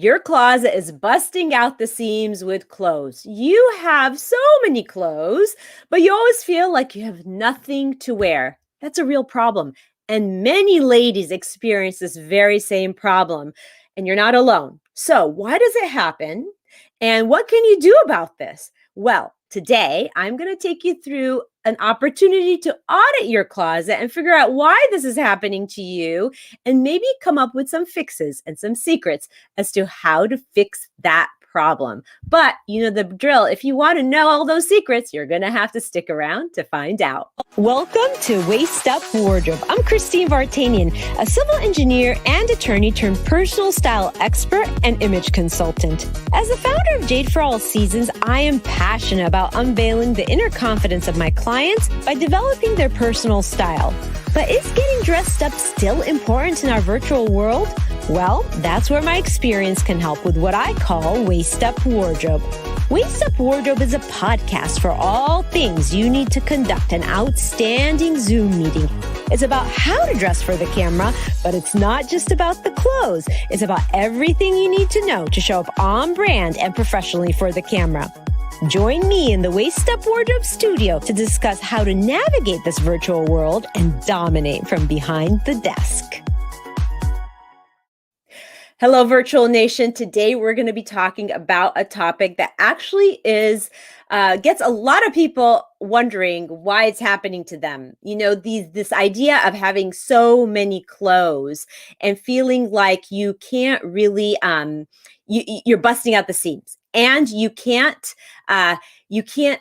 Your closet is busting out the seams with clothes. You have so many clothes, but you always feel like you have nothing to wear. That's a real problem. And many ladies experience this very same problem, and you're not alone. So, why does it happen? And what can you do about this? Well, today I'm going to take you through an opportunity to audit your closet and figure out why this is happening to you, and maybe come up with some fixes and some secrets as to how to fix that problem. But you know the drill. If you want to know all those secrets, you're going to have to stick around to find out. Welcome to Waist Up Wardrobe. I'm Christine Vartanian, a civil engineer and attorney turned personal style expert and image consultant. As the founder of Jade for All Seasons, I am passionate about unveiling the inner confidence of my clients by developing their personal style. But is getting dressed up still important in our virtual world? Well, that's where my experience can help with what I call Waist Up Wardrobe. Waist Up Wardrobe is a podcast for all things you need to conduct an outstanding Zoom meeting. It's about how to dress for the camera, but it's not just about the clothes. It's about everything you need to know to show up on brand and professionally for the camera. Join me in the Waist Up Wardrobe studio to discuss how to navigate this virtual world and dominate from behind the desk. Hello, Virtual Nation. Today, we're going to be talking about a topic that actually gets a lot of people wondering why it's happening to them. You know, this idea of having so many clothes and feeling like you can't really, you're busting out the seams. And you can't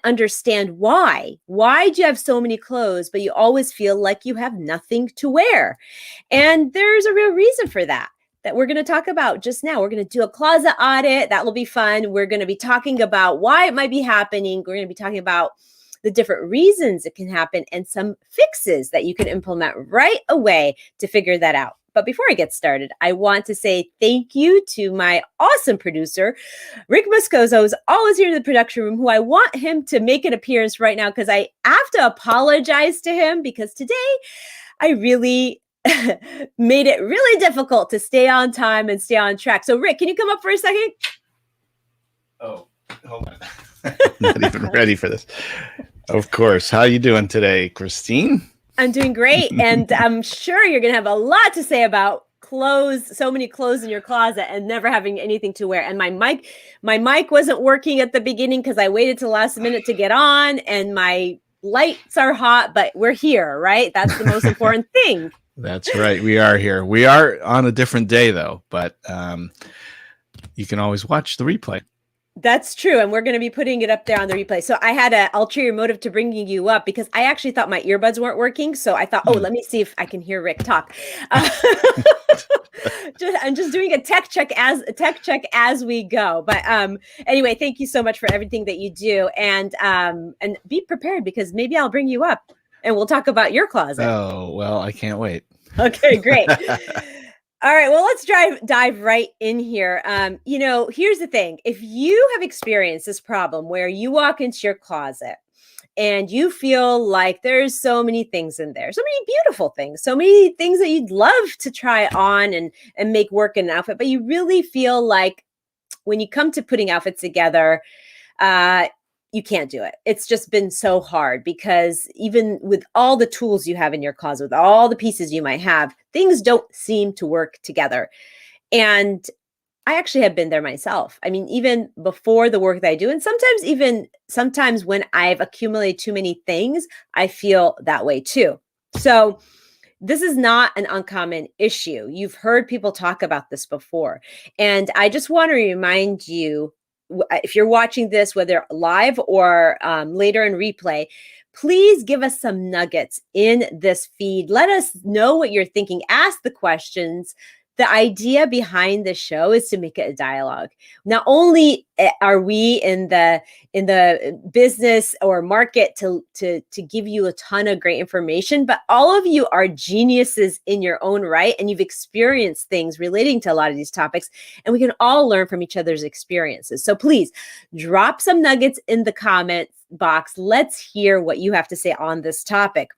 understand why. Why do you have so many clothes, but you always feel like you have nothing to wear? And there's a real reason for that we're going to talk about just now. We're going to do a closet audit. That will be fun. We're going to be talking about why it might be happening. We're going to be talking about the different reasons it can happen and some fixes that you can implement right away to figure that out. But before I get started, I want to say thank you to my awesome producer, Rick Moscoso, who's always here in the production room, who I want him to make an appearance right now because I have to apologize to him because today I really made it really difficult to stay on time and stay on track. So Rick, can you come up for a second? Oh, hold on. I'm not even ready for this. Of course. How you doing today, Christine? I'm doing great. And I'm sure you're going to have a lot to say about clothes, so many clothes in your closet and never having anything to wear. And my mic wasn't working at the beginning because I waited till the last minute to get on, and my lights are hot, but we're here, right? That's the most important thing. That's right. We are here. We are on a different day though, but you can always watch the replay. That's true. And we're going to be putting it up there on the replay. So I had an ulterior motive to bringing you up because I actually thought my earbuds weren't working. So I thought, let me see if I can hear Rick talk. I'm just doing a tech check as we go. But anyway, thank you so much for everything that you do. And be prepared because maybe I'll bring you up and we'll talk about your closet. Oh, well, I can't wait. Okay, great. All right, well, let's dive right in here. Here's the thing. If you have experienced this problem where you walk into your closet and you feel like there's so many things in there, so many beautiful things, so many things that you'd love to try on and make work in an outfit, but you really feel like when you come to putting outfits together, you can't do it. It's just been so hard because even with all the tools you have in your closet, with all the pieces you might have, things don't seem to work together. And I actually have been there myself. I mean, even before the work that I do, and sometimes when I've accumulated too many things, I feel that way too. So this is not an uncommon issue. You've heard people talk about this before. And I just want to remind you, if you're watching this, whether live or later in replay, please give us some nuggets in this feed. Let us know what you're thinking. Ask the questions. The idea behind the show is to make it a dialogue. Not only are we in the business or market to give you a ton of great information, but all of you are geniuses in your own right, and you've experienced things relating to a lot of these topics, and we can all learn from each other's experiences. So please drop some nuggets in the comments box. Let's hear what you have to say on this topic.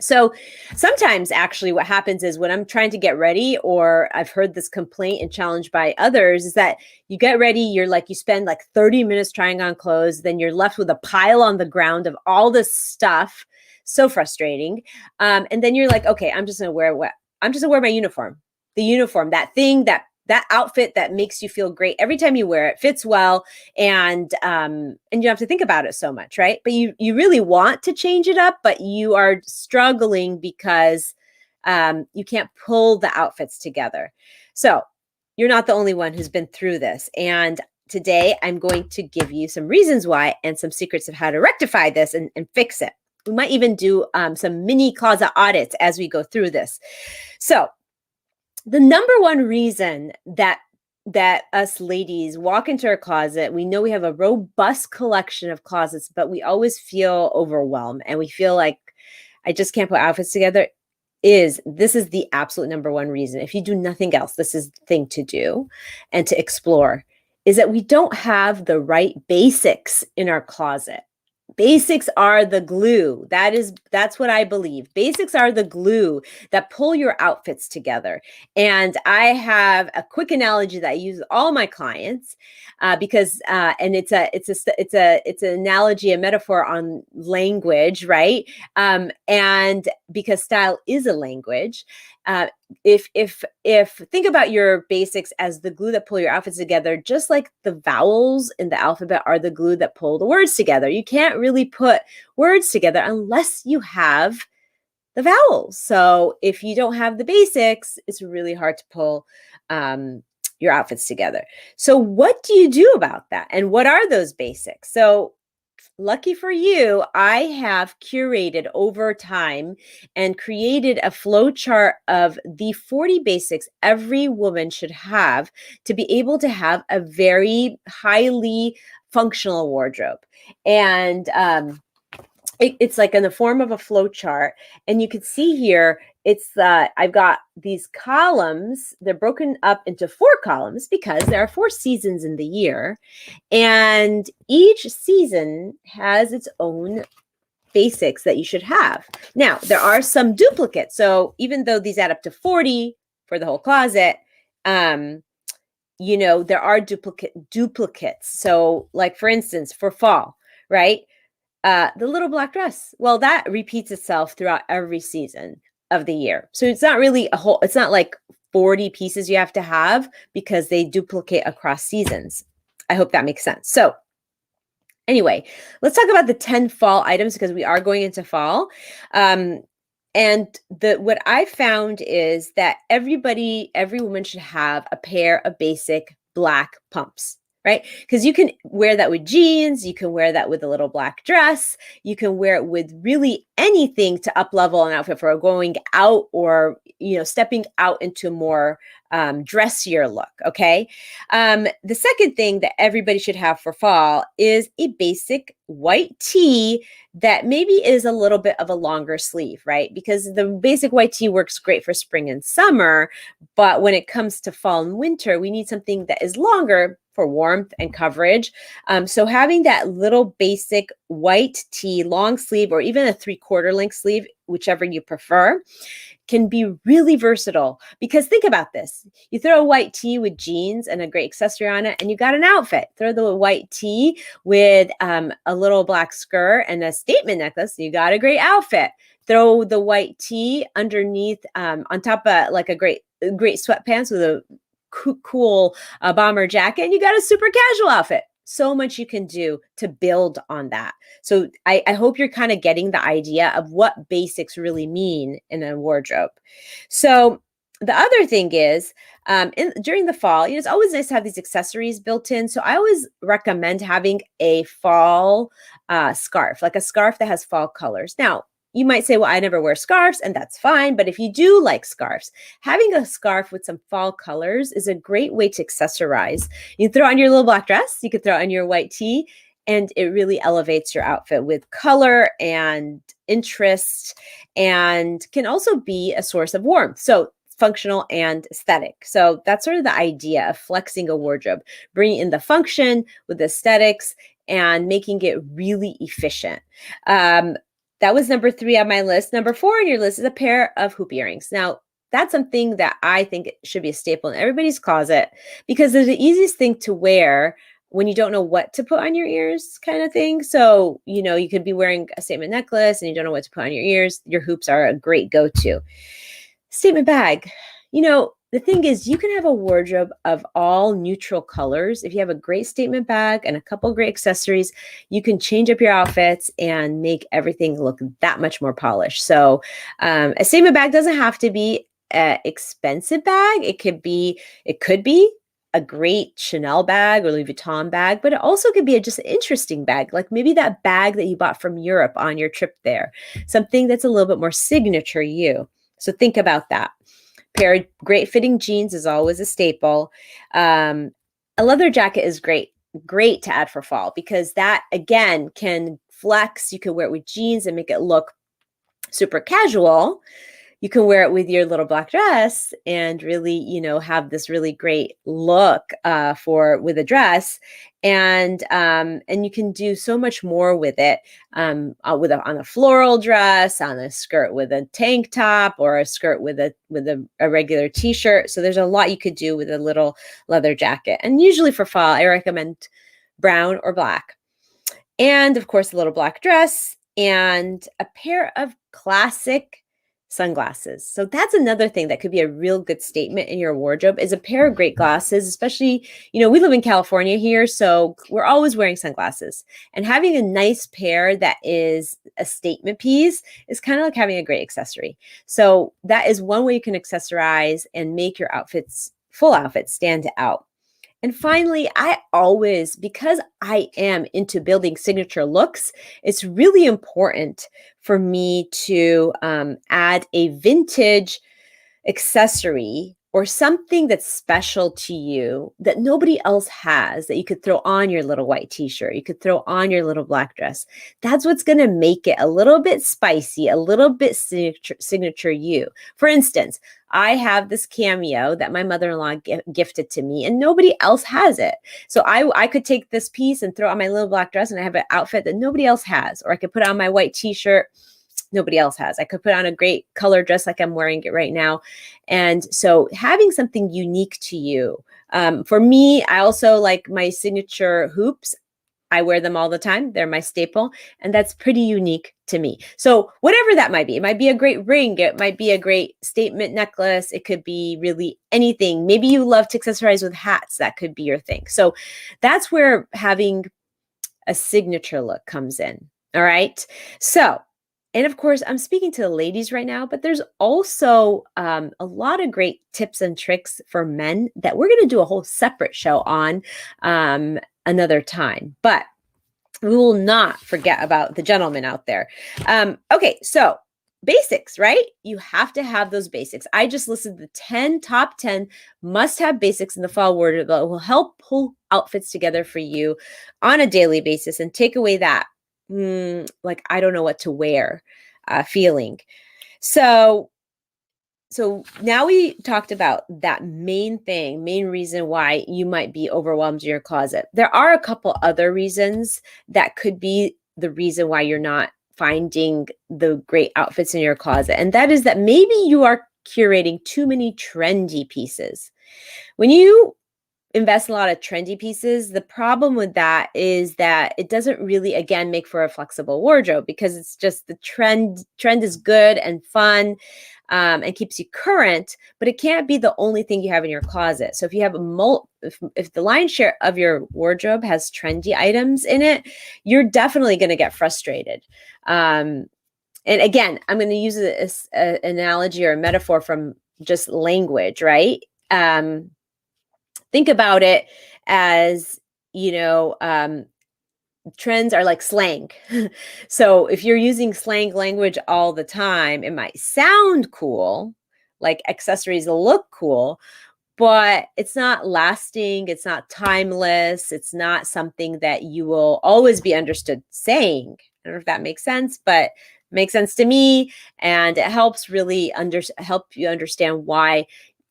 So sometimes actually what happens is when I'm trying to get ready, or I've heard this complaint and challenged by others, is that you get ready, you spend like 30 minutes trying on clothes, then you're left with a pile on the ground of all this stuff. So frustrating. And then you're like, okay, I'm just gonna wear my uniform. The uniform, that thing, that outfit that makes you feel great every time you wear it, fits well, and you don't have to think about it so much, right? But you really want to change it up, but you are struggling because you can't pull the outfits together. So you're not the only one who's been through this. And today I'm going to give you some reasons why and some secrets of how to rectify this and fix it. We might even do some mini closet audits as we go through this. So the number one reason that us ladies walk into our closet, we know we have a robust collection of closets, but we always feel overwhelmed and we feel like I just can't put outfits together. This is the absolute number one reason. If you do nothing else, this is the thing to do and to explore, is that we don't have the right basics in our closet. Basics are the glue. That's what I believe. Basics are the glue that pull your outfits together. And I have a quick analogy that I use with all my clients because and it's an analogy, a metaphor on language, right? And because style is a language. If think about your basics as the glue that pull your outfits together, just like the vowels in the alphabet are the glue that pull the words together. You can't really put words together unless you have the vowels. So if you don't have the basics, it's really hard to pull your outfits together. So what do you do about that? And what are those basics? So lucky for you, I have curated over time and created a flow chart of the 40 basics every woman should have to be able to have a very highly functional wardrobe. And it's like in the form of a flow chart. And you can see here, I've got these columns. They're broken up into 4 columns because there are 4 seasons in the year. And each season has its own basics that you should have. Now, there are some duplicates. So even though these add up to 40 for the whole closet, there are duplicates. So like, for instance, for fall, right? The little black dress. Well, that repeats itself throughout every season of the year. So it's not really it's not like 40 pieces you have to have because they duplicate across seasons. I hope that makes sense. So anyway, let's talk about the 10 fall items because we are going into fall. And what I found is that every woman should have a pair of basic black pumps, right? Because you can wear that with jeans, you can wear that with a little black dress, you can wear it with really anything to up level an outfit for going out or, stepping out into a more dressier look, okay? The second thing that everybody should have for fall is a basic white tee that maybe is a little bit of a longer sleeve, right? Because the basic white tee works great for spring and summer, but when it comes to fall and winter, we need something that is longer for warmth and coverage. So having that little basic white tee, long sleeve, or even a 3/4 length sleeve, whichever you prefer, can be really versatile. Because think about this. You throw a white tee with jeans and a great accessory on it, and you got an outfit. Throw the white tee with a little black skirt and a statement necklace, you got a great outfit. Throw the white tee underneath, on top of like a great sweatpants with a cool bomber jacket, and you got a super casual outfit. So much you can do to build on that. So I hope you're kind of getting the idea of what basics really mean in a wardrobe. So the other thing is, during the fall, it's always nice to have these accessories built in. So I always recommend having a fall scarf, like a scarf that has fall colors. Now, you might say, well, I never wear scarves, and that's fine. But if you do like scarves, having a scarf with some fall colors is a great way to accessorize. You throw on your little black dress, you could throw on your white tee, and it really elevates your outfit with color and interest, and can also be a source of warmth. So functional and aesthetic. So that's sort of the idea of flexing a wardrobe, bringing in the function with the aesthetics and making it really efficient. that was number 3 on my list. Number 4 on your list is a pair of hoop earrings. Now, that's something that I think should be a staple in everybody's closet because they're the easiest thing to wear when you don't know what to put on your ears, kind of thing. So, you could be wearing a statement necklace and you don't know what to put on your ears. Your hoops are a great go-to. Statement bag. The thing is, you can have a wardrobe of all neutral colors. If you have a great statement bag and a couple great accessories, you can change up your outfits and make everything look that much more polished. So a statement bag doesn't have to be an expensive bag. It could be a great Chanel bag or Louis Vuitton bag, but it also could be just an interesting bag, like maybe that bag that you bought from Europe on your trip there, something that's a little bit more signature you. So think about that. Pair of great fitting jeans is always a staple. A leather jacket is great to add for fall because that, again, can flex. You can wear it with jeans and make it look super casual. You can wear it with your little black dress and really, have this really great look with a dress, and you can do so much more with it on a floral dress, on a skirt with a tank top, or a skirt with a regular t-shirt. So there's a lot you could do with a little leather jacket. And usually for fall, I recommend brown or black, and of course a little black dress and a pair of classic sunglasses. So that's another thing that could be a real good statement in your wardrobe, is a pair of great glasses, especially, we live in California here, so we're always wearing sunglasses, and having a nice pair that is a statement piece is kind of like having a great accessory. So that is one way you can accessorize and make your full outfits stand out. And finally, because I am into building signature looks, it's really important for me to add a vintage accessory or something that's special to you that nobody else has, that you could throw on your little white t-shirt, you could throw on your little black dress. That's what's going to make it a little bit spicy, a little bit signature you. For instance, I have this cameo that my mother-in-law gifted to me, and nobody else has it. So I could take this piece and throw on my little black dress, and I have an outfit that nobody else has. Or I could put on my white t-shirt nobody else has. I could put on a great color dress like I'm wearing it right now. And so having something unique to you. For me, I also like my signature hoops. I wear them all the time. They're my staple, and that's pretty unique to me. So whatever that might be, it might be a great ring. It might be a great statement necklace. It could be really anything. Maybe you love to accessorize with hats. That could be your thing. So that's where having a signature look comes in. All right. So, and of course, I'm speaking to the ladies right now, but there's also a lot of great tips and tricks for men that we're going to do a whole separate show on another time. But we will not forget about the gentlemen out there. Okay, so basics, right? You have to have those basics. I just listed the top 10 must-have basics in the fall wardrobe that will help pull outfits together for you on a daily basis and take away that like, I don't know what to wear feeling. So now we talked about that main reason why you might be overwhelmed in your closet. There are a couple other reasons that could be the reason why you're not finding the great outfits in your closet. And that is that maybe you are curating too many trendy pieces. When you invest in a lot of trendy pieces, the problem with that is that it doesn't really, again, make for a flexible wardrobe, because it's just the trend is good and fun and keeps you current, but it can't be the only thing you have in your closet. So if you have if the lion's share of your wardrobe has trendy items in it, you're definitely going to get frustrated. And again, I'm going to use an analogy or a metaphor from just language, right? Think about it as, trends are like slang. So if you're using slang language all the time, it might sound cool, like accessories look cool, but it's not lasting. It's not timeless. It's not something that you will always be understood saying. I don't know if that makes sense, but it makes sense to me. And it helps really help you understand why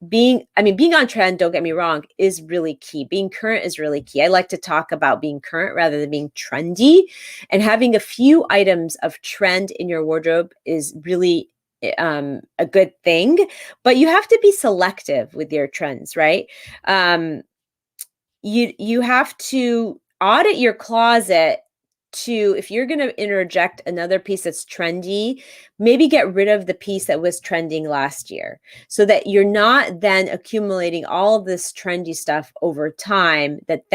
being on trend, don't get me wrong, is really key. Being current is really key. I like to talk about being current rather than being trendy, and having a few items of trend in your wardrobe is really a good thing, but you have to be selective with your trends, right? You have to audit your closet to, if you're going to interject another piece that's trendy, maybe get rid of the piece that was trending last year, so that you're not then accumulating all of this trendy stuff over time that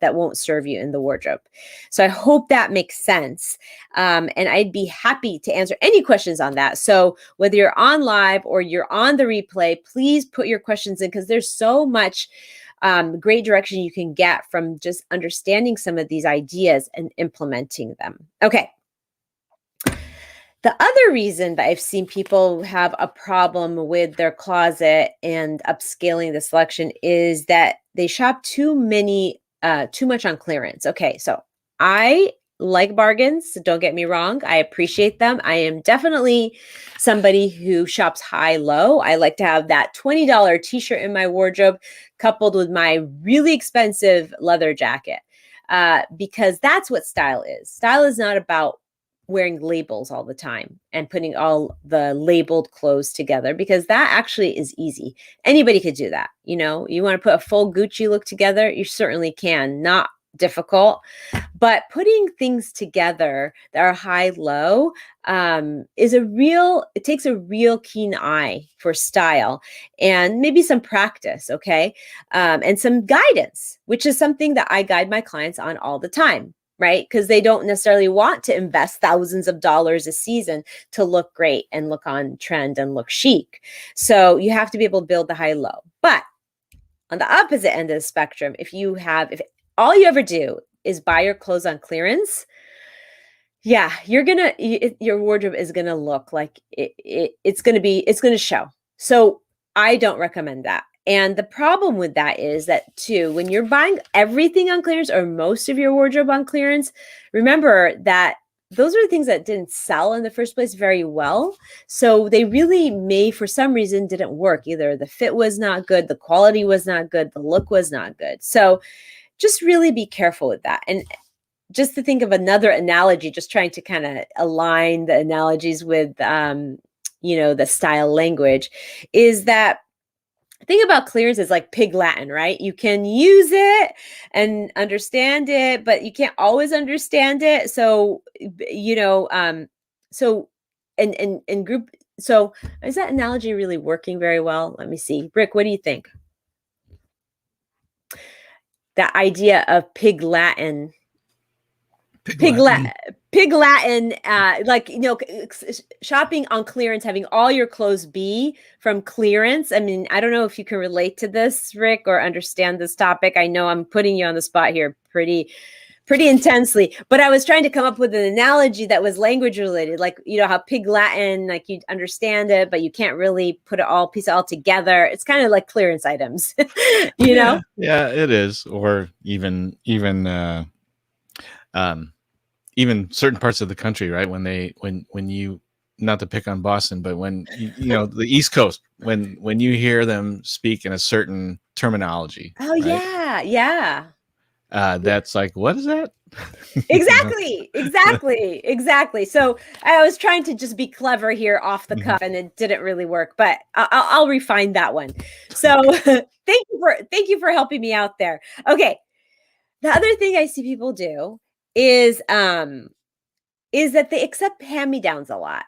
won't serve you in the wardrobe. So I hope that makes sense. And I'd be happy to answer any questions on that. So whether you're on live or you're on the replay, please put your questions in, because there's so much great direction you can get from just understanding some of these ideas and implementing them. Okay. The other reason that I've seen people have a problem with their closet and upscaling the selection is that they shop too much on clearance. Okay, so I like bargains, so don't get me wrong. I appreciate them. I am definitely somebody who shops high-low. I like to have that $20 t-shirt in my wardrobe coupled with my really expensive leather jacket, because that's what style is. Style is not about wearing labels all the time and putting all the labeled clothes together, because that actually is easy. Anybody could do that. You know, you want to put a full Gucci look together, you certainly can. Not difficult. But putting things together that are high-low it takes a real keen eye for style, and maybe some practice, okay? And some guidance, which is something that I guide my clients on all the time, right? Because they don't necessarily want to invest thousands of dollars a season to look great and look on trend and look chic. So you have to be able to build the high-low. But on the opposite end of the spectrum, if all you ever do is buy your clothes on clearance, yeah, your wardrobe is gonna look like it's gonna show. So I don't recommend that. And the problem with that is that too, when you're buying everything on clearance or most of your wardrobe on clearance, remember that those are the things that didn't sell in the first place very well. So they really for some reason, didn't work. Either the fit was not good, the quality was not good, the look was not good. So just really be careful with that. And just to think of another analogy, just trying to kind of align the analogies with, the style language, is that think about clearance as like pig Latin, right? You can use it and understand it, but you can't always understand it. So, so is that analogy really working very well? Let me see. Rick, what do you think? That idea of pig Latin. Pig Latin, shopping on clearance, having all your clothes be from clearance. I mean, I don't know if you can relate to this, Rick, or understand this topic. I know I'm putting you on the spot here pretty intensely, but I was trying to come up with an analogy that was language related, like, how pig Latin, like you understand it, but you can't really piece it all together. It's kind of like clearance items, know? Yeah, it is. Or even certain parts of the country, right? When you, not to pick on Boston, but when the East Coast, when you hear them speak in a certain terminology. Oh, right? Yeah. That's like, what is that? Exactly. So I was trying to just be clever here off the cuff, and it didn't really work, but I'll refine that one. So thank you for helping me out there. Okay. The other thing I see people do is that they accept hand-me-downs a lot,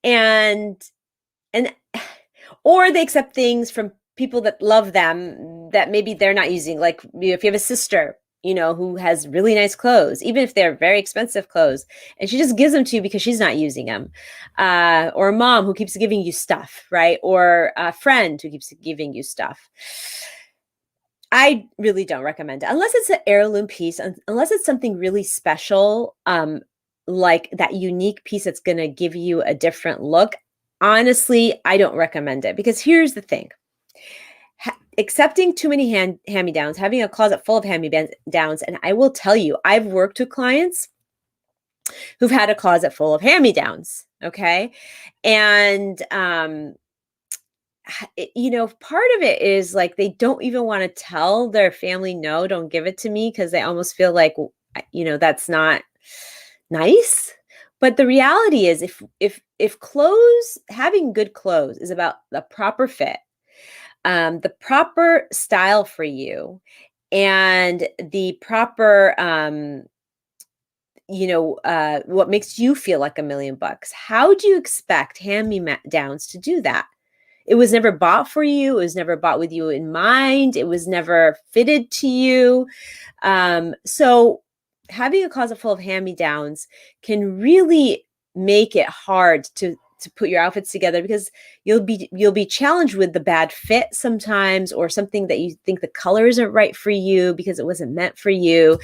and or they accept things from people that love them that maybe they're not using. Like, if you have a sister, who has really nice clothes, even if they're very expensive clothes, and she just gives them to you because she's not using them, or a mom who keeps giving you stuff, right? Or a friend who keeps giving you stuff. I really don't recommend it unless it's an heirloom piece, unless it's something really special, like that unique piece that's going to give you a different look. Honestly, I don't recommend it, because here's the thing. Accepting too many hand-me-downs, having a closet full of hand-me-downs, and I will tell you, I've worked with clients who've had a closet full of hand-me-downs, okay? And part of it is like they don't even want to tell their family, no, don't give it to me, because they almost feel like, that's not nice. But the reality is, if clothes, having good clothes is about the proper fit, the proper style for you, and the proper what makes you feel like $1,000,000. How do you expect hand-me-downs to do that? It was never bought for you. It was never bought with you in mind. It was never fitted to you. So having a closet full of hand-me-downs can really make it hard to put your outfits together, because you'll be challenged with the bad fit sometimes, or something that you think the color isn't right for you because it wasn't meant for you,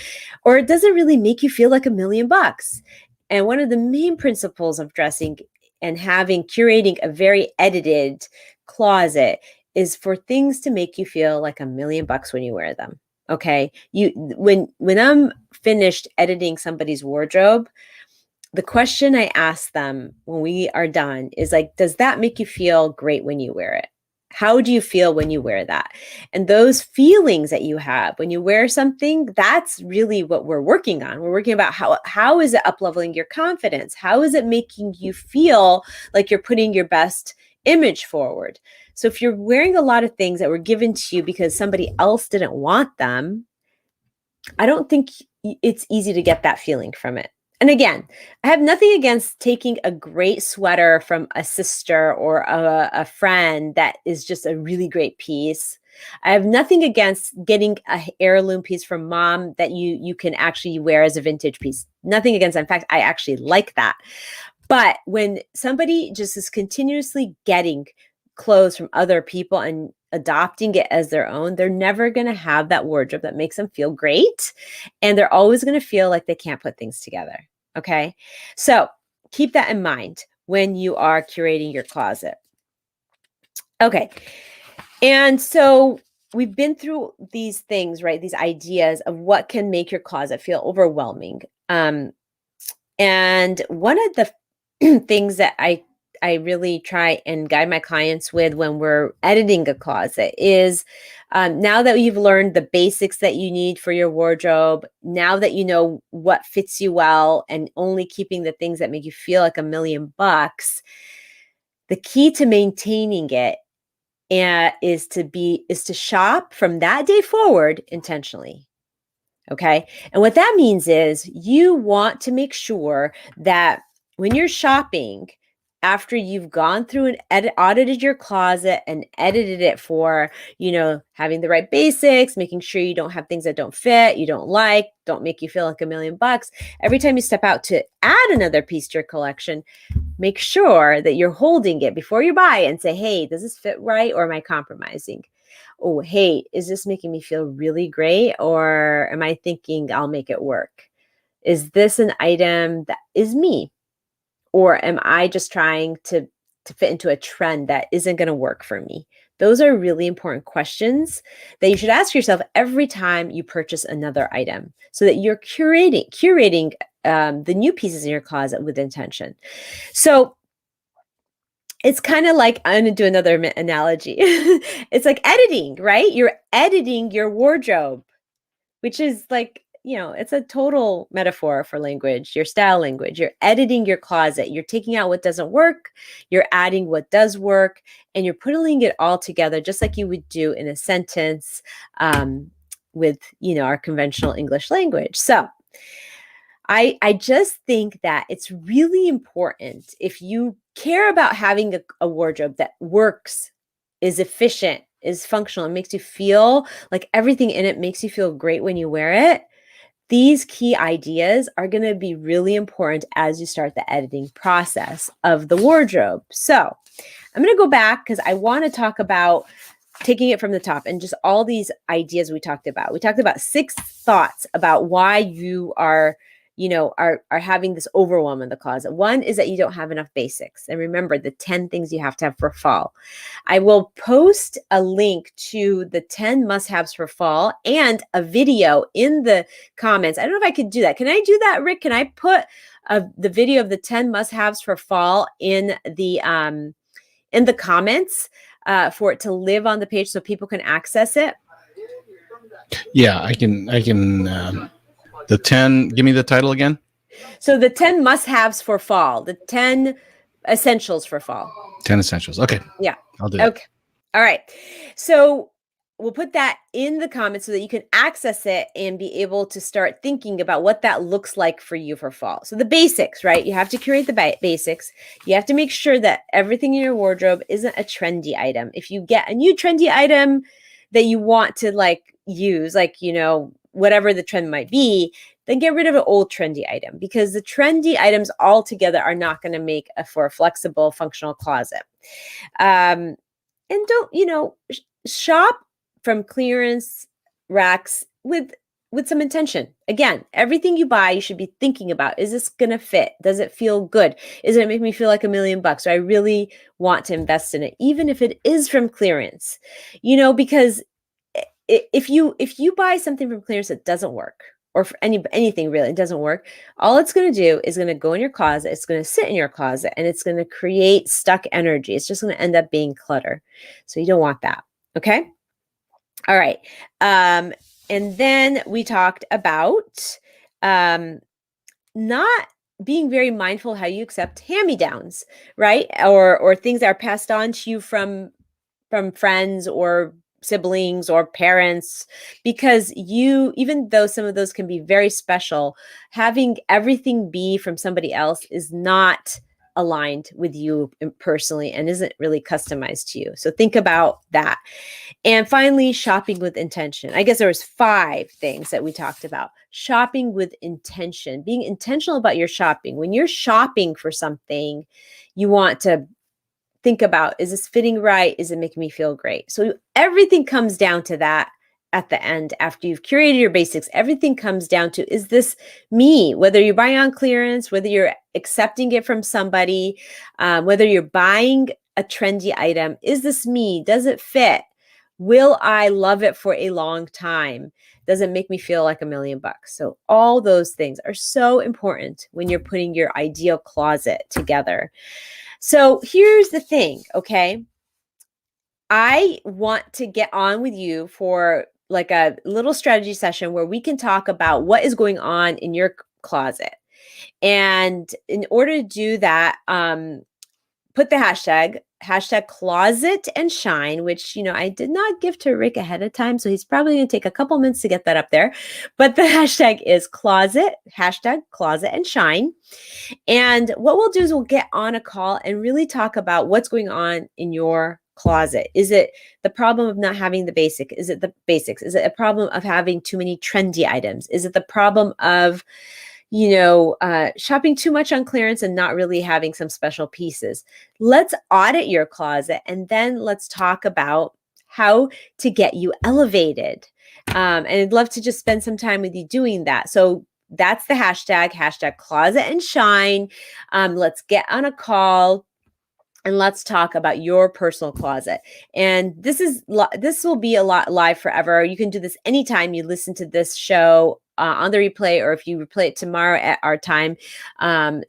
or it doesn't really make you feel like $1,000,000. And one of the main principles of dressing and curating a very edited closet is for things to make you feel like $1,000,000 when you wear them. Okay. When I'm finished editing somebody's wardrobe, the question I ask them when we are done is like, does that make you feel great when you wear it? How do you feel when you wear that? And those feelings that you have when you wear something, that's really what we're working on. We're working about how is it up-leveling your confidence? How is it making you feel like you're putting your best image forward? So if you're wearing a lot of things that were given to you because somebody else didn't want them, I don't think it's easy to get that feeling from it. And again, I have nothing against taking a great sweater from a sister or a friend that is just a really great piece. I have nothing against getting a heirloom piece from mom that you can actually wear as a vintage piece. Nothing against that. In fact, I actually like that. But when somebody just is continuously getting clothes from other people and adopting it as their own, they're never going to have that wardrobe that makes them feel great. And they're always going to feel like they can't put things together. Okay. So keep that in mind when you are curating your closet. Okay. And so we've been through these things, right? These ideas of what can make your closet feel overwhelming. And one of the things that I really try and guide my clients with when we're editing a closet is, now that you've learned the basics that you need for your wardrobe, now that you know what fits you well, and only keeping the things that make you feel like $1,000,000, the key to maintaining it is to shop from that day forward intentionally. Okay. And what that means is you want to make sure that when you're shopping, after you've gone through and audited your closet and edited it for, having the right basics, making sure you don't have things that don't fit, you don't like, don't make you feel like $1,000,000. Every time you step out to add another piece to your collection, make sure that you're holding it before you buy it and say, hey, does this fit right? Or am I compromising? Oh, hey, is this making me feel really great? Or am I thinking I'll make it work? Is this an item that is me? Or am I just trying to fit into a trend that isn't going to work for me? Those are really important questions that you should ask yourself every time you purchase another item, so that you're curating the new pieces in your closet with intention. So it's kind of like, I'm going to do another analogy. It's like editing, right? You're editing your wardrobe, which is like, it's a total metaphor for language, your style language. You're editing your closet. You're taking out what doesn't work. You're adding what does work. And you're putting it all together just like you would do in a sentence with, our conventional English language. So I just think that it's really important, if you care about having a wardrobe that works, is efficient, is functional, and makes you feel like everything in it makes you feel great when you wear it, these key ideas are going to be really important as you start the editing process of the wardrobe. So I'm going to go back because I want to talk about taking it from the top and just all these ideas we talked about. We talked about 6 thoughts about why you are having this overwhelm in the closet. One is that you don't have enough basics. And remember the 10 things you have to have for fall. I will post a link to the 10 must-haves for fall and a video in the comments. I don't know if I could do that. Can I do that, Rick? Can I put the video of the 10 must-haves for fall in the comments? for it to live on the page so people can access it? Yeah, I can. The 10. Give me the title again. So the 10 must-haves for fall, the 10 essentials for fall. 10 essentials. Okay. Yeah. I'll do that. Okay. All right. So we'll put that in the comments so that you can access it and be able to start thinking about what that looks like for you for fall. So the basics, right? You have to curate the basics. You have to make sure that everything in your wardrobe isn't a trendy item. If you get a new trendy item that you want to like use, like, you know, whatever the trend might be, then get rid of an old trendy item, because the trendy items altogether are not going to make for a flexible, functional closet. And don't, you know, shop from clearance racks with some intention. Again, everything you buy, you should be thinking about, is this going to fit? Does it feel good? Is it make me feel like $1,000,000? Do I really want to invest in it, even if it is from clearance? You know, because if you buy something from clearance that doesn't work, or for anything really, it doesn't work, all it's going to do is going to go in your closet. It's going to sit in your closet, and it's going to create stuck energy. It's just going to end up being clutter. So you don't want that. Okay. All right. And then we talked about not being very mindful how you accept hand-me-downs, right? Or things that are passed on to you from friends or siblings or parents, because even though some of those can be very special, having everything be from somebody else is not aligned with you personally and isn't really customized to you. So think about that. And finally, shopping with intention. I guess there was 5 things that we talked about. Shopping with intention, being intentional about your shopping. When you're shopping for something, you want to think about, is this fitting right? Is it making me feel great? So everything comes down to that at the end. After you've curated your basics, everything comes down to, is this me? Whether you're buying on clearance, whether you're accepting it from somebody, whether you're buying a trendy item, is this me? Does it fit? Will I love it for a long time? Does it make me feel like $1,000,000? So all those things are so important when you're putting your ideal closet together. So here's the thing, okay? I want to get on with you for like a little strategy session where we can talk about what is going on in your closet. And in order to do that, put the hashtag closet and shine, which, you know, I did not give to Rick ahead of time, so he's probably going to take a couple minutes to get that up there. But the hashtag is hashtag closet and shine. And what we'll do is we'll get on a call and really talk about what's going on in your closet. Is it the problem of not having the basic? Is it the basics? Is it a problem of having too many trendy items? Is it the problem of, you know, shopping too much on clearance and not really having some special pieces? Let's audit your closet, and then let's talk about how to get you elevated. And I'd love to just spend some time with you doing that. So that's the hashtag closet and shine. Let's get on a call and let's talk about your personal closet. And this will be a lot live forever. You can do this anytime you listen to this show on the replay, or if you replay it tomorrow at our time.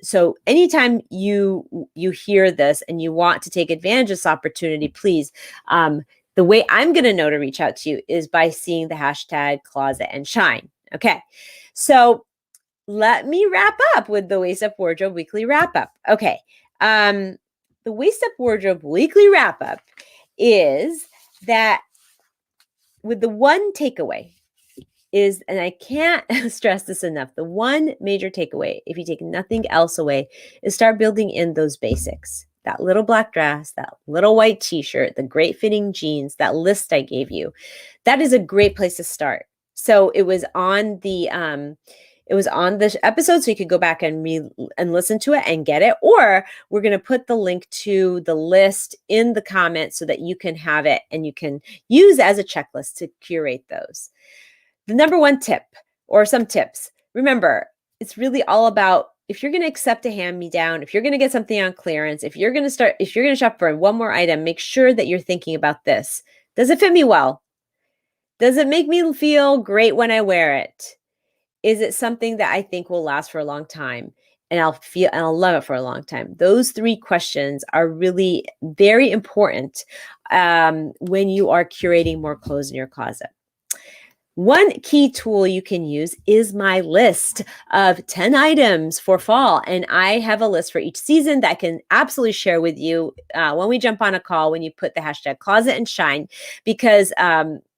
So anytime you hear this and you want to take advantage of this opportunity, please, the way I'm going to know to reach out to you is by seeing the hashtag closet and shine. Okay. So let me wrap up with the Waist Up Wardrobe Weekly Wrap Up. Okay. The Waist Up Wardrobe Weekly Wrap Up is that with the one takeaway is, and I can't stress this enough, the one major takeaway, if you take nothing else away, is start building in those basics. That little black dress, that little white t-shirt, the great fitting jeans, that list I gave you. That is a great place to start. So it was on the episode, so you could go back and listen to it and get it, or we're going to put the link to the list in the comments so that you can have it and you can use it as a checklist to curate those. The number one tip, or some tips, remember, it's really all about, if you're going to accept a hand-me-down, if you're going to get something on clearance, if you're going to shop for one more item, make sure that you're thinking about this. Does it fit me well? Does it make me feel great when I wear it? Is it something that I think will last for a long time? and I'll love it for a long time. Those 3 questions are really very important when you are curating more clothes in your closet. One key tool you can use is my list of 10 items for fall. And I have a list for each season that I can absolutely share with you when we jump on a call, when you put the hashtag closet and shine, because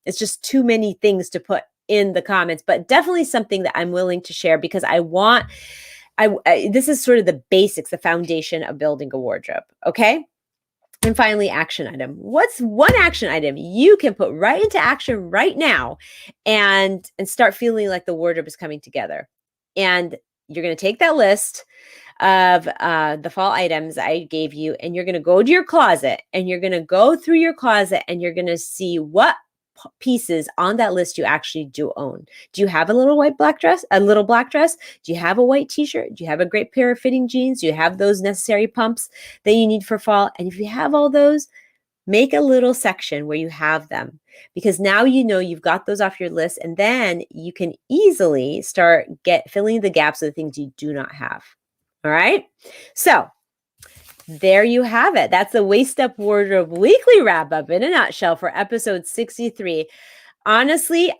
it's just too many things to put in the comments, but definitely something that I'm willing to share because this is sort of the basics, the foundation of building a wardrobe. Okay. And finally, action item. What's one action item you can put right into action right now and start feeling like the wardrobe is coming together? And you're going to take that list of the fall items I gave you, and you're going to go to your closet, and you're going to go through your closet, and you're going to see what pieces on that list you actually do own. Do you have a little black dress? Do you have a white t-shirt? Do you have a great pair of fitting jeans? Do you have those necessary pumps that you need for fall? And if you have all those, make a little section where you have them, because now you know you've got those off your list, and then you can easily start filling the gaps of the things you do not have. All right. So there you have it. That's the Waist Up Wardrobe Weekly Wrap Up in a nutshell for episode 63. Honestly,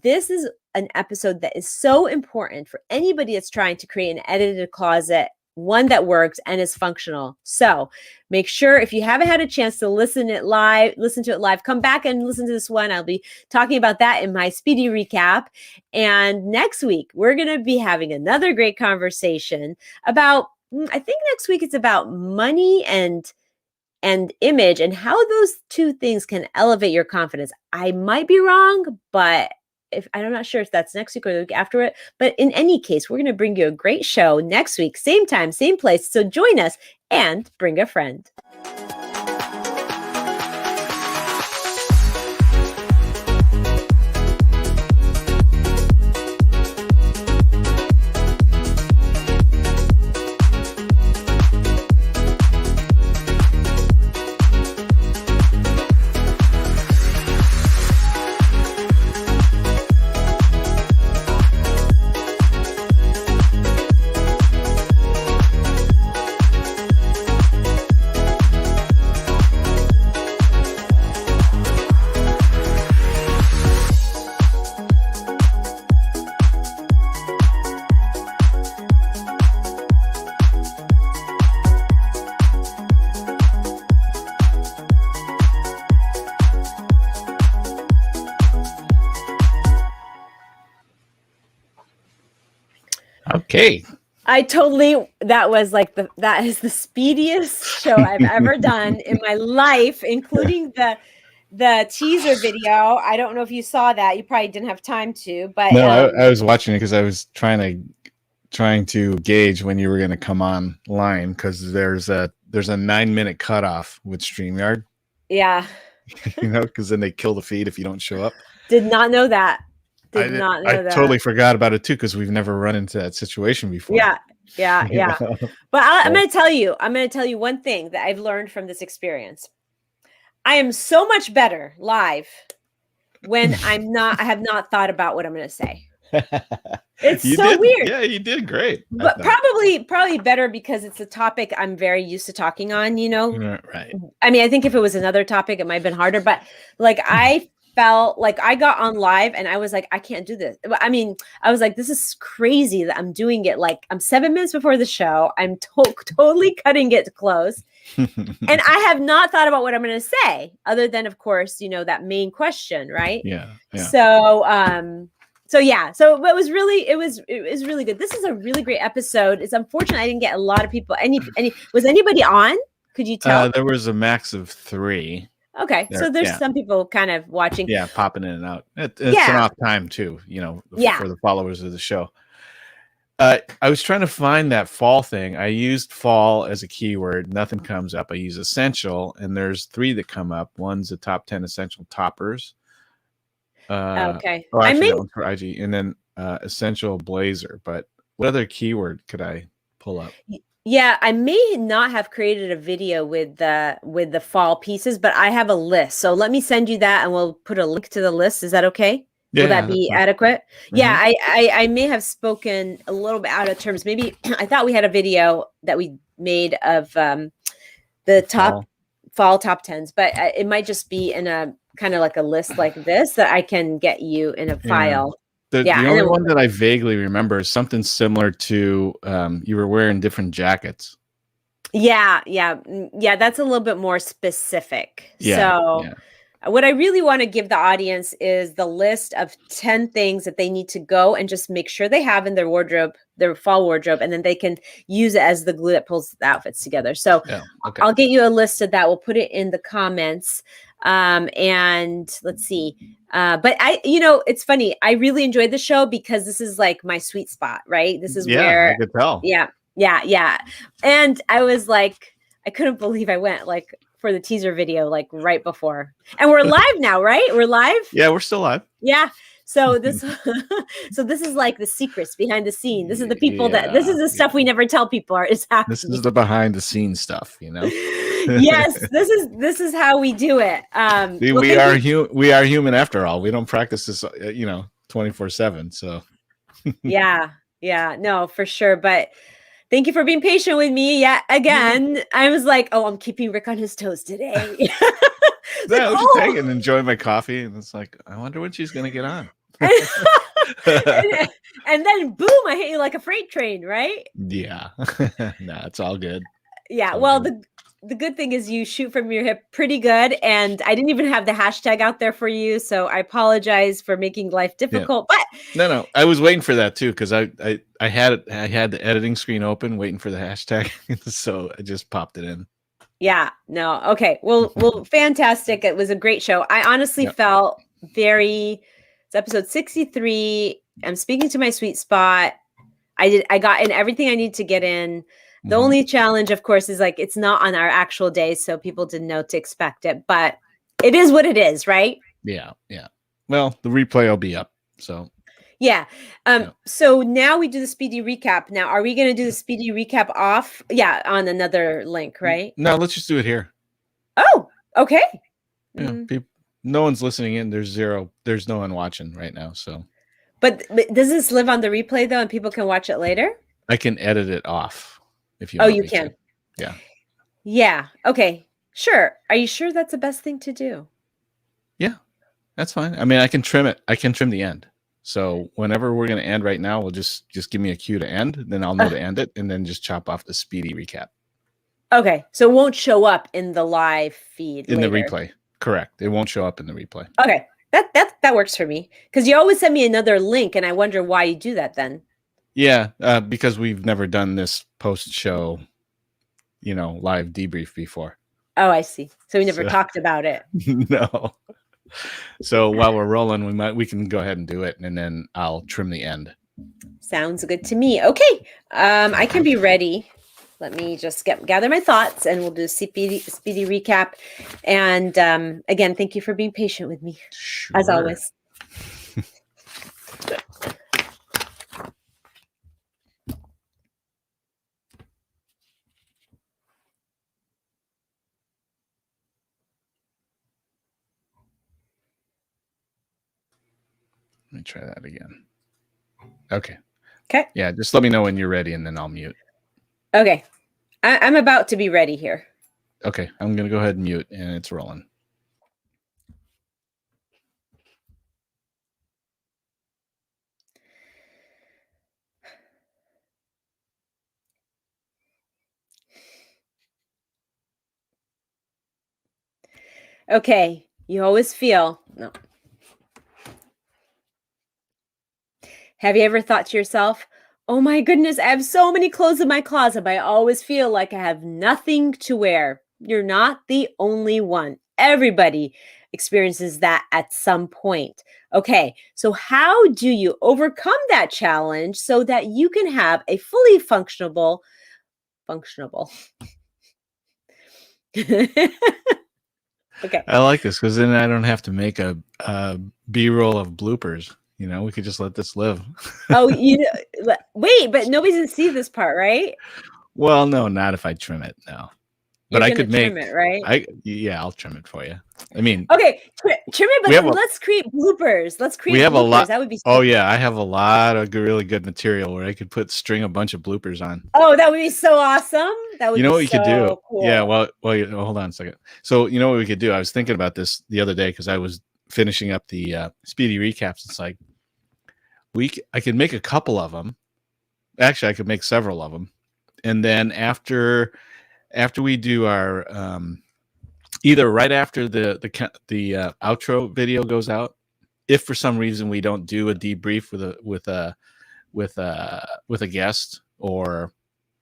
this is an episode that is so important for anybody that's trying to create an edited closet, one that works and is functional. So make sure, if you haven't had a chance to listen to it live, come back and listen to this one. I'll be talking about that in my Speedy Recap. And next week, we're going to be having another great conversation about, I think next week it's about money and image and how those 2 things can elevate your confidence. I might be wrong, but I'm not sure if that's next week or the week after it. But in any case, we're going to bring you a great show next week, same time, same place. So join us and bring a friend. Okay. That is the speediest show I've ever done in my life, including the teaser video. I don't know if you saw that. You probably didn't have time to, but no, I was watching it because I was trying to gauge when you were going to come online, because there's a 9-minute cutoff with StreamYard. Yeah. Because then they kill the feed if you don't show up. Did not know that. I totally forgot about it too, because we've never run into that situation before. Yeah. But I'm going to tell you one thing that I've learned from this experience. I am so much better live when I have not thought about what I'm going to say. It's weird. Yeah, you did great. But probably better because it's a topic I'm very used to talking on, Right. I mean, I think if it was another topic, it might have been harder, but I felt like I got on live and I was like, I can't do this. I mean, I was like, this is crazy that I'm doing it. Like, I'm 7 minutes before the show. I'm totally cutting it close. And I have not thought about what I'm going to say other than, of course, that main question. Right. Yeah. So it was really good. This is a really great episode. It's unfortunate I didn't get a lot of people. Was anybody on? Could you tell? There was a max of 3. Okay, so there's some people kind of watching. Yeah, popping in and out. It's an off time too, for the followers of the show. I was trying to find that fall thing. I used fall as a keyword. Nothing comes up. I use essential, and there's 3 that come up. One's the top 10 essential toppers. Okay. That one's for IG, and then essential blazer. But what other keyword could I pull up? Yeah, I may not have created a video with the fall pieces, but I have a list. So let me send you that and we'll put a link to the list. Is that okay? Yeah, Will that that's be fine. adequate? Yeah, Mhm. I may have spoken a little bit out of terms. Maybe I thought we had a video that we made of the top Fall. fall top tens, but it might just be in a kind of like a list like this that I can get you in a Yeah. file. The Yeah, and only then one that I vaguely remember is something similar to you were wearing different jackets. yeah, that's a little bit more specific. Yeah, So yeah. what I really want to give the audience is the list of 10 things that they need to go and just make sure they have in their wardrobe, their fall wardrobe, and then they can use it as the glue that pulls the outfits together. So Yeah. Okay. I'll get you a list of that. We'll put it in the comments. And let's see. But it's funny. I really enjoyed the show because this is like my sweet spot, right? This is Yeah, I where, could tell. yeah. And I was like, I couldn't believe I went like for the teaser video, like right before. And we're live now, right? We're live. Yeah, we're still live. Yeah. So this, so this is like the secrets behind the scene. This is the people this is the stuff we never tell people is happening. This is the behind the scenes stuff, Yes, this is how we do it. See, Well, we are human after all. We don't practice this, 24/7. So yeah, no, for sure. But thank you for being patient with me. Yeah, again, I was like, oh, I'm keeping Rick on his toes today. yeah, I was just oh. taking, enjoying my coffee, and it's like, I wonder when she's gonna get on. and then boom, I hit you like a freight train, right? Yeah. Nah, it's all good. Yeah. All Well, good. the good thing is you shoot from your hip pretty good, and I didn't even have the hashtag out there for you, so I apologize for making life difficult. Yeah. But no, I was waiting for that too because I had the editing screen open, waiting for the hashtag, so I just popped it in. Yeah. No. Okay. Well, fantastic. It was a great show. I honestly felt it's episode 63. I'm speaking to my sweet spot. I got in everything I need to get in. The only challenge, of course, is like it's not on our actual day, so people didn't know to expect it, but it is what it is, right? Yeah. Well, the replay will be up. So yeah. So now we do the speedy recap. Now, are we going to do the speedy recap off? Yeah, on another link, right? No, let's just do it here. Oh, okay. Yeah, no one's listening in. There's no one watching right now. So, but does this live on the replay though, and people can watch it later? I can edit it off if you. Oh, you can. Yeah. Yeah. Okay. Sure. Are you sure that's the best thing to do? Yeah, that's fine. I mean, I can trim it. I can trim the end. So whenever we're going to end right now, we'll just give me a cue to end. Then I'll know to end it, and then just chop off the speedy recap. Okay. So it won't show up in the live feed in later. the replay. Correct. It won't show up in the replay. Okay. That works for me because you always send me another link, and I wonder why you do that then. Yeah, because we've never done this post-show, live debrief before. Oh, I see. So we never talked about it. No. So while we're rolling, we can go ahead and do it, and then I'll trim the end. Sounds good to me. Okay, I can be ready. Let me just gather my thoughts, and we'll do a speedy recap. And again, thank you for being patient with me, as always. Let me try that again. Okay. Okay. Yeah, just let me know when you're ready, and then I'll mute. Okay. I'm about to be ready here. Okay, I'm going to go ahead and mute, and it's rolling. Okay. You always feel... No. Have you ever thought to yourself, oh my goodness, I have so many clothes in my closet, but I always feel like I have nothing to wear? You're not the only one. Everybody experiences that at some point. Okay, so how do you overcome that challenge so that you can have a fully functionable. Okay. I like this because then I don't have to make a B-roll of bloopers. We could just let this live. Oh, wait, but nobody's gonna see this part, right? Well, no, not if I trim it. No. You're I gonna could make, trim it, right? yeah, I'll trim it for you. I mean, Okay, trim it, but we have then a, let's create bloopers. Let's we create have a bloopers. lot. That would be Oh so yeah, I have a lot of really good material where I could string a bunch of bloopers on. Oh, that would be so awesome. That would You know be what you could do? so Yeah, cool. well, hold on a second. So you know what we could do? I was thinking about this the other day because I was finishing up the Speedy Recaps. It's like I could make a couple of them. Actually, I could make several of them, and then after we do our either right after the outro video goes out, if for some reason we don't do a debrief with a guest, or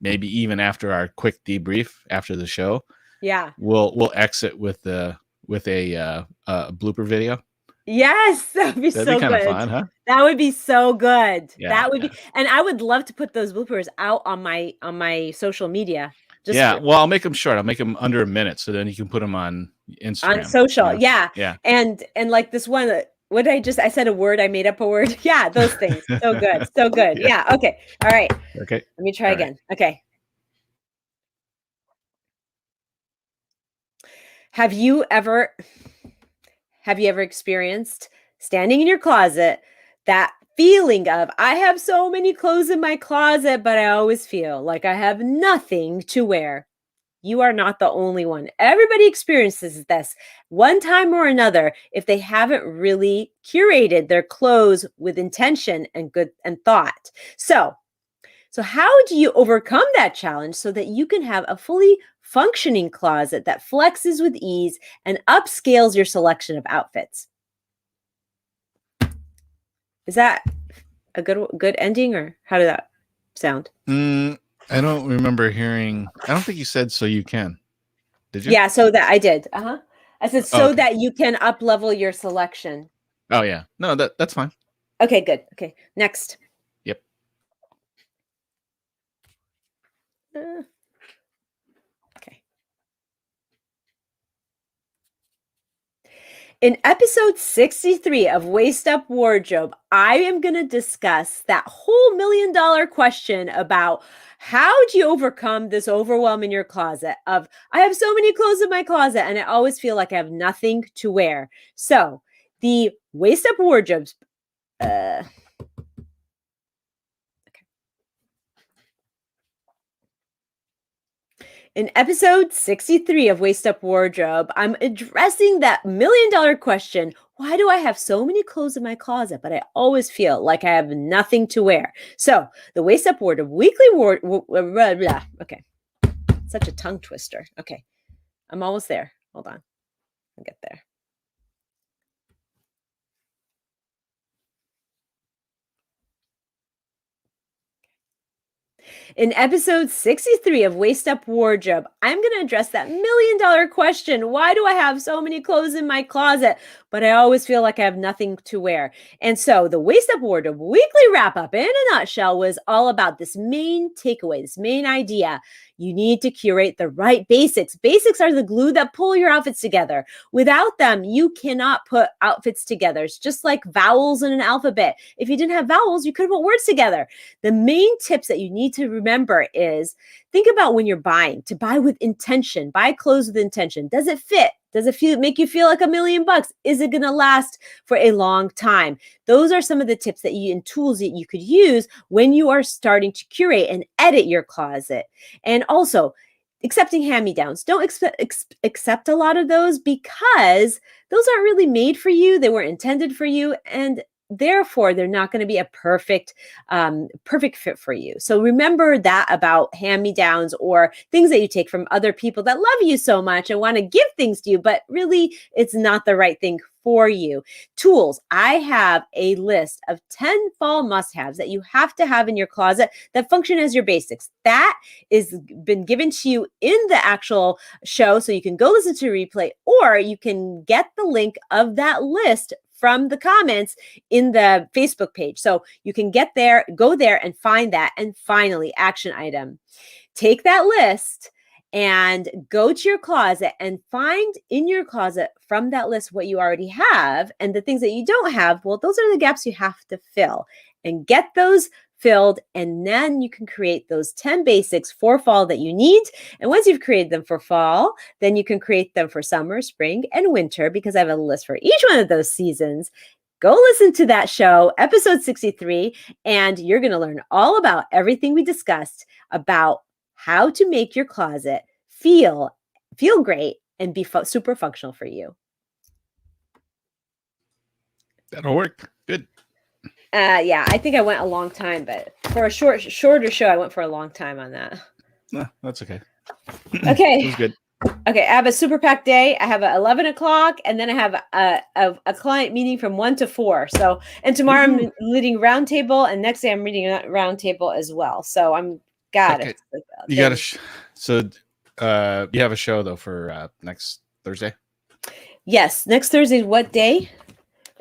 maybe even after our quick debrief after the show, Yeah. we'll exit with a blooper video. Yes, that would be That'd be so kind of good. fun, huh? That would be so good. Yeah, That would yeah. be, and I would love to put those bloopers out on my social media. Just Yeah, well, I'll make them short. I'll make them under a minute, so then you can put them on Instagram. on social. You know? Yeah. Yeah. And like this one, what did I said a word, I made up a word. Yeah, those things. So good. So good. Yeah. Yeah. Okay. All right. Okay. Let me try All again. Okay. Have you ever experienced standing in your closet, that feeling of, I have so many clothes in my closet, but I always feel like I have nothing to wear? You are not the only one. Everybody experiences this one time or another if they haven't really curated their clothes with intention and good and thought. So how do you overcome that challenge so that you can have a fully functioning closet that flexes with ease and upscales your selection of outfits? Is that a good ending, or how did that sound? I don't remember hearing. I don't think you said so you can. Did you? Yeah, so that I did. I said so Okay. that you can up level your selection. Oh yeah. No, that's fine. Okay, good. Okay, next. Yep. Okay. In episode 63 of Waist Up Wardrobe, I am going to discuss that whole $1 million question about how do you overcome this overwhelm in your closet of, I have so many clothes in my closet and I always feel like I have nothing to wear. So the Waist Up Wardrobes, in episode 63 of Waist Up Wardrobe, I'm addressing that $1 million question. Why do I have so many clothes in my closet, but I always feel like I have nothing to wear? So the Waist Up Wardrobe weekly okay. Such a tongue twister. Okay. I'm almost there. Hold on. I'll get there. In episode 63 of Waist Up Wardrobe, I'm going to address that $1 million question. Why do I have so many clothes in my closet, but I always feel like I have nothing to wear? And so the Waist Up Wardrobe weekly wrap up in a nutshell was all about this main takeaway, this main idea. You need to curate the right basics. Basics are the glue that pull your outfits together. Without them, you cannot put outfits together. It's just like vowels in an alphabet. If you didn't have vowels, you couldn't put words together. The main tips that you need to remember is, think about when you're buying, to buy with intention, buy clothes with intention. Does it fit? Does it make you feel like $1 million? Is it going to last for a long time? Those are some of the tips and tools that you could use when you are starting to curate and edit your closet. And also, accepting hand-me-downs. Don't accept a lot of those, because those aren't really made for you. They weren't intended for you, and therefore they're not going to be a perfect fit for you. So remember that about hand-me-downs or things that you take from other people that love you so much and want to give things to you, but really it's not the right thing for you. Tools. I have a list of 10 fall must-haves that you have to have in your closet that function as your basics. That is been given to you in the actual show, so you can go listen to a replay, or you can get the link of that list from the comments in the Facebook page. So you can go there and find that. And finally, action item. Take that list and go to your closet and find in your closet from that list what you already have, and the things that you don't have, well, those are the gaps you have to fill, and get those filled, and then you can create those 10 basics for fall that you need. And once you've created them for fall, then you can create them for summer, spring, and winter, because I have a list for each one of those seasons. Go listen to that show, episode 63, and you're going to learn all about everything we discussed about how to make your closet feel great and be super functional for you. That'll work. Good. Yeah, I think I went a long time, but for a shorter show, I went for a long time on that. No, that's okay. Okay. It was good. Okay, I have a super packed day. I have a 11 o'clock, and then I have a client meeting from 1 to 4. So, and tomorrow I'm leading roundtable, and next day I'm reading roundtable as well. So I'm Okay. You got to. You have a show though for next Thursday. Yes, next Thursday. What day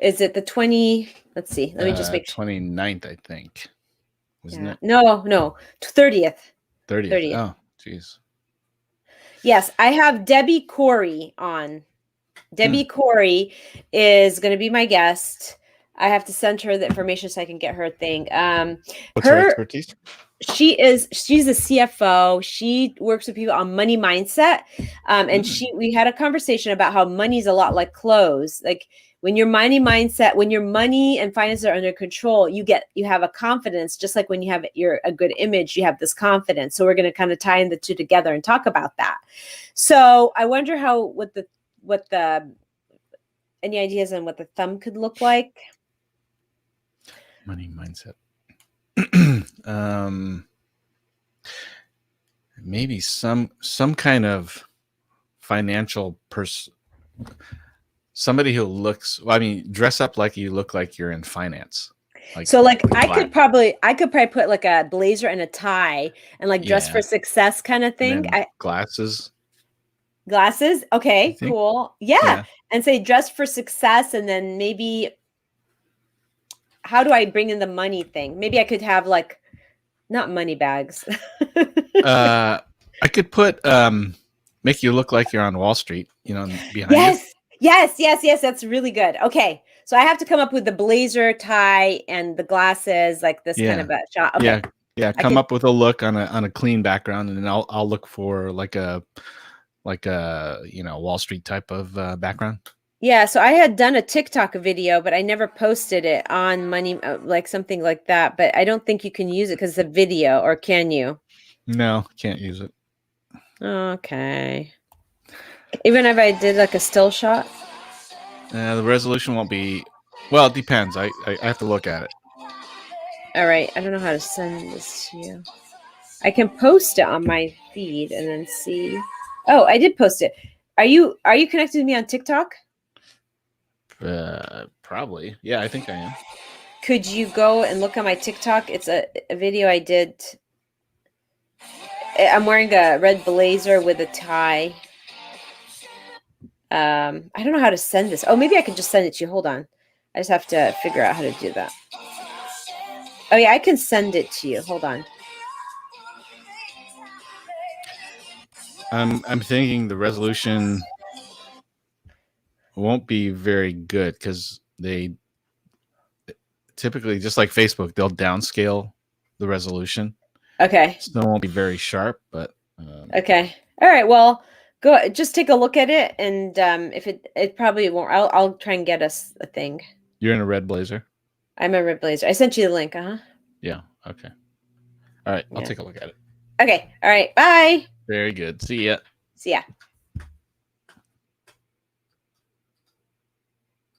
is it? The 20. Let's see. Let me just make sure. 29th, I think. Wasn't it? No, 30th. 30th. Oh, geez. Yes, I have Debbie Corey on. Debbie Corey is going to be my guest. I have to send her the information so I can get her thing. What's her expertise? She's a CFO. She works with people on money mindset. And we had a conversation about how money's a lot like clothes. Like when your money and finances are under control, you have a confidence, just like when you have a good image, you have this confidence. So we're going to kind of tie in the two together and talk about that. So I wonder any ideas on what the thumb could look like? Money mindset. Maybe some kind of financial person, somebody who looks, dress up like you look like you're in finance. I could probably put like a blazer and a tie and like dress for success kind of thing. Glasses. Okay, cool. Yeah. And say dress for success, and then maybe how do I bring in the money thing? Maybe I could have like not money bags. I could put make you look like you're on Wall Street, behind you. Yes. That's really good. Okay. So I have to come up with the blazer, tie, and the glasses, like this kind of a shot. Okay. Yeah. Come up with a look on a clean background, and then I'll look for like a Wall Street type of background. Yeah, so I had done a TikTok video, but I never posted it on money, like something like that. But I don't think you can use it because it's a video, or can you? No, can't use it. Okay. Even if I did like a still shot? The resolution won't be, well, it depends. I have to look at it. All right. I don't know how to send this to you. I can post it on my feed and then see. Oh, I did post it. Are you connected to me on TikTok? Probably. Yeah, I think I am. Could you go and look on my TikTok? It's a video I did. I'm wearing a red blazer with a tie. I don't know how to send this. Oh, maybe I can just send it to you. Hold on. I just have to figure out how to do that. Oh yeah, I can send it to you. Hold on. I'm thinking the resolution won't be very good because they typically, just like Facebook, they'll downscale the resolution. Okay. So it won't be very sharp, but okay. All right. Well, go just take a look at it, and if it probably won't. I'll try and get us a thing. You're in a red blazer. I'm a red blazer. I sent you the link. Yeah. Okay. All right. I'll take a look at it. Okay. All right. Bye. Very good. See ya. See ya.